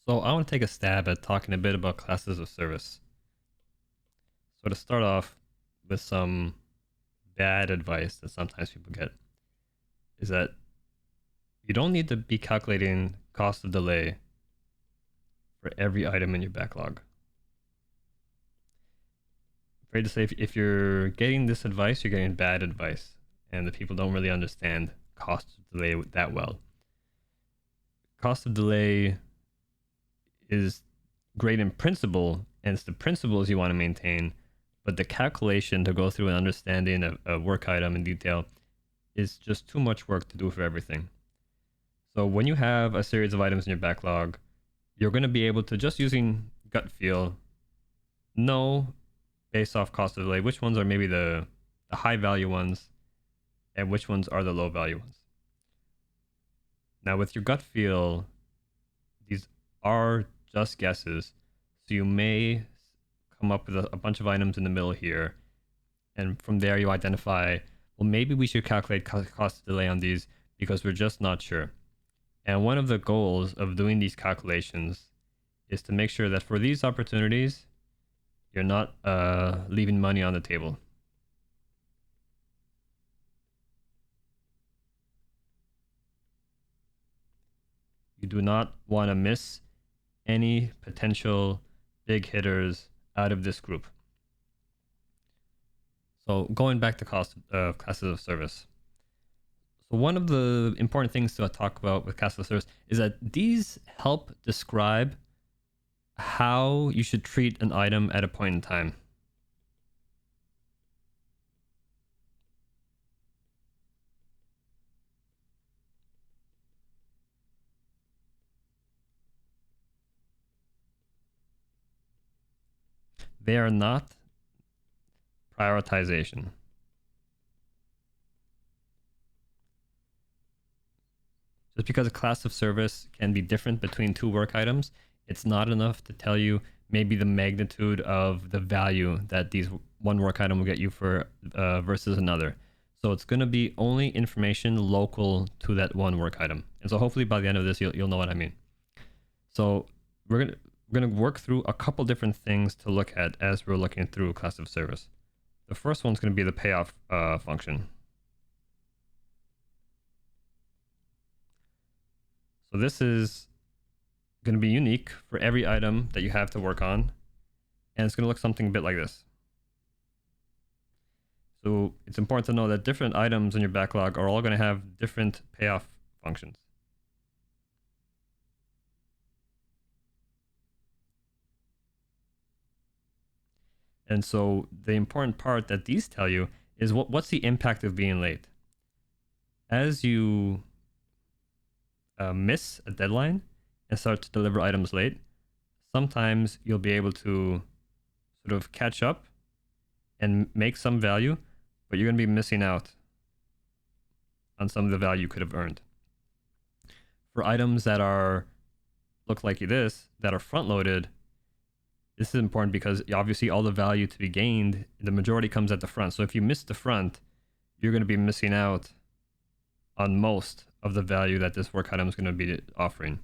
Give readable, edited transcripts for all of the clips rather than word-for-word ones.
So I want to take a stab at talking a bit about classes of service. So to start off with some bad advice that sometimes people get is that you don't need to be calculating cost of delay for every item in your backlog. Afraid to say if you're getting this advice, you're getting bad advice, and the people don't really understand cost of delay that well. Cost of delay is great in principle, and it's the principles you want to maintain, but the calculation to go through an understanding of a work item in detail is just too much work to do for everything. So when you have a series of items in your backlog, you're going to be able to, just using gut feel, know based off cost of delay which ones are maybe the high value ones and which ones are the low value ones. Now with your gut feel, these are just guesses, so you may come up with a bunch of items in the middle here, and from there you identify, well, maybe we should calculate cost of delay on these because we're just not sure. And one of the goals of doing these calculations is to make sure that for these opportunities, you're not leaving money on the table. You do not want to miss any potential big hitters out of this group. So going back to classes of service. So one of the important things to talk about with classes of service is that these help describe how you should treat an item at a point in time. They are not prioritization. Just because a class of service can be different between two work items, it's not enough to tell you maybe the magnitude of the value that these one work item will get you for versus another. So it's going to be only information local to that one work item. And so hopefully by the end of this, you'll know what I mean. So we're gonna work through a couple different things to look at as we're looking through a class of service. The first one's going to be the payoff function. So this is going to be unique for every item that you have to work on, and it's going to look something a bit like this. So it's important to know that different items in your backlog are all going to have different payoff functions. And so the important part that these tell you is what's the impact of being late. As you miss a deadline and start to deliver items late, sometimes you'll be able to sort of catch up and make some value, but you're going to be missing out on some of the value you could have earned. For items that are look like this, that are front loaded, this is important because obviously all the value to be gained, the majority comes at the front. So if you miss the front, you're going to be missing out on most of the value that this work item is going to be offering.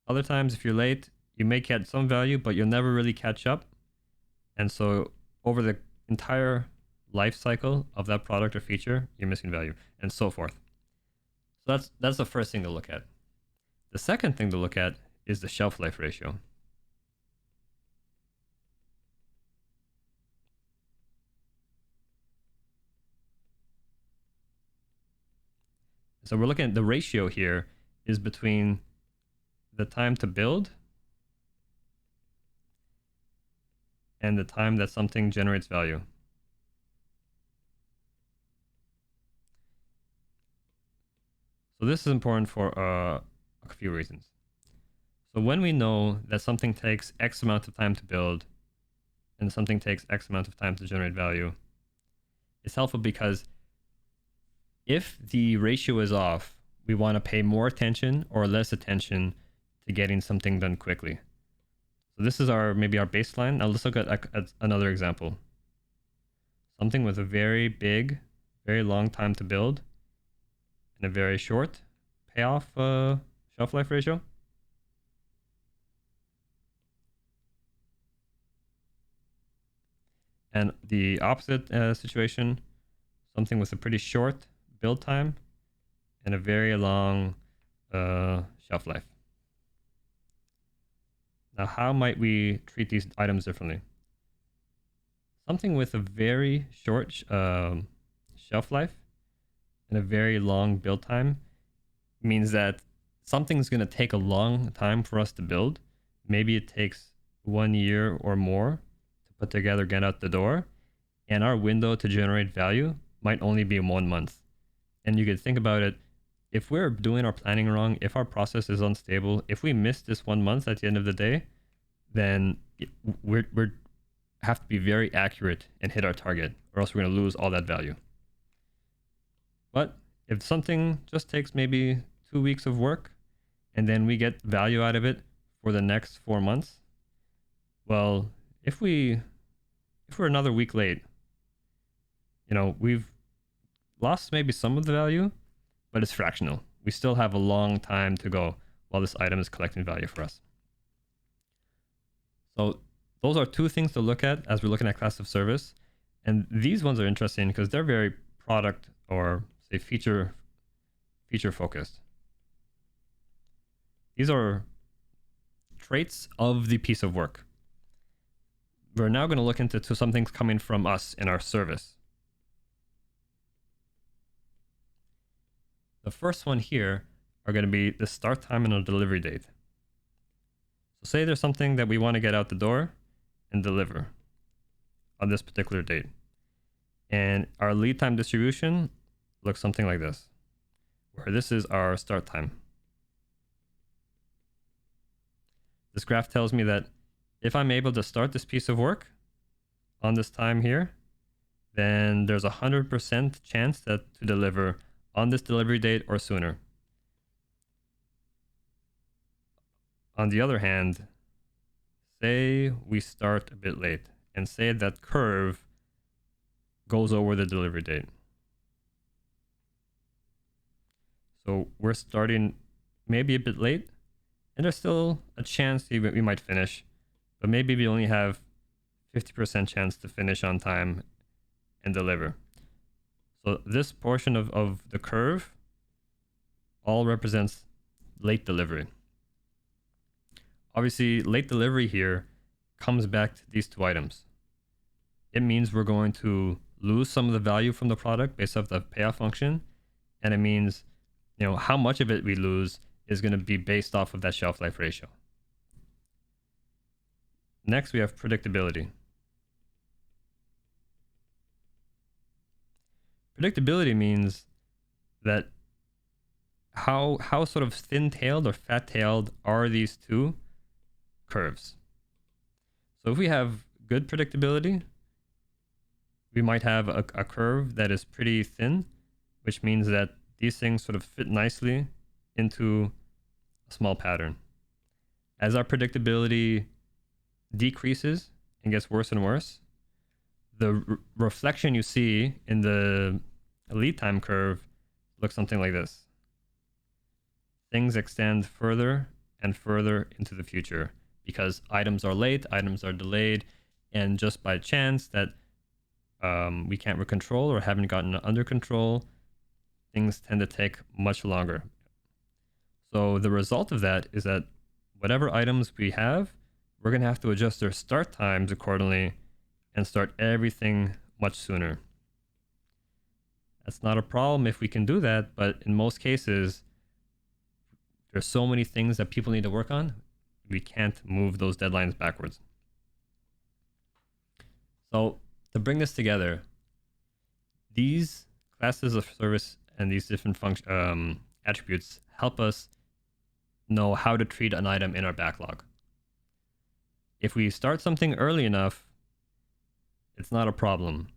Other times, if you're late, you may get some value, but you'll never really catch up. And so over the entire life cycle of that product or feature, you're missing value, and so forth. So that's the first thing to look at. The second thing to look at is the shelf life ratio. So we're looking at the ratio here is between the time to build and the time that something generates value. So this is important for a few reasons. So when we know that something takes X amount of time to build and something takes X amount of time to generate value, it's helpful because if the ratio is off, we want to pay more attention or less attention to getting something done quickly. So this is maybe our baseline. Now let's look at another example. Something with a very big, very long time to build and a very short payoff shelf life ratio. And the opposite situation, something with a pretty short build time and a very long shelf life. Now, how might we treat these items differently? Something with a very short shelf life and a very long build time means that something's going to take a long time for us to build. Maybe it takes 1 year or more to put together, get out the door, and our window to generate value might only be 1 month. And you could think about it, if we're doing our planning wrong, if our process is unstable, if we miss this 1 month at the end of the day, then we're have to be very accurate and hit our target, or else we're going to lose all that value. But if something just takes maybe 2 weeks of work and then we get value out of it for the next 4 months, well, if we're another week late, we've lost maybe some of the value, but it's fractional. We still have a long time to go while this item is collecting value for us. So those are 2 things to look at as we're looking at class of service. And these ones are interesting because they're very product or say feature focused. These are traits of the piece of work. We're now going to look into some things coming from us in our service. The first one here are going to be the start time and the delivery date. So say there's something that we want to get out the door and deliver on this particular date. And our lead time distribution looks something like this, where this is our start time. This graph tells me that if I'm able to start this piece of work on this time here, then there's 100% chance to deliver on this delivery date or sooner. On the other hand, say we start a bit late and say that curve goes over the delivery date. So we're starting maybe a bit late, and there's still a chance we might finish, but maybe we only have 50% chance to finish on time and deliver. So this portion of the curve all represents late delivery. Obviously, late delivery here comes back to these 2 items. It means we're going to lose some of the value from the product based off the payoff function, and it means how much of it we lose is going to be based off of that shelf life ratio. Next, we have predictability. Predictability means that how sort of thin-tailed or fat-tailed are these 2 curves. So if we have good predictability, we might have a curve that is pretty thin, which means that these things sort of fit nicely into a small pattern. As our predictability decreases and gets worse and worse, the reflection you see in the lead time curve looks something like this. Things extend further and further into the future because items are late, items are delayed, and just by chance that we can't control or haven't gotten under control, things tend to take much longer. So the result of that is that whatever items we have, we're going to have to adjust their start times accordingly and start everything much sooner. That's not a problem if we can do that, but in most cases, there's so many things that people need to work on, we can't move those deadlines backwards. So to bring this together, these classes of service and these different attributes help us know how to treat an item in our backlog. If we start something early enough, it's not a problem.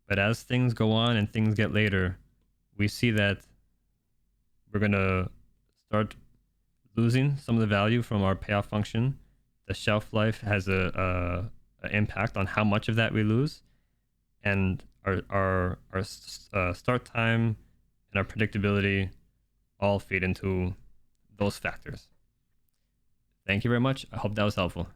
But as things go on and things get later, we see that we're going to start losing some of the value from our payoff function. The shelf life has an impact on how much of that we lose. And our start time and our predictability all feed into those factors. Thank you very much. I hope that was helpful.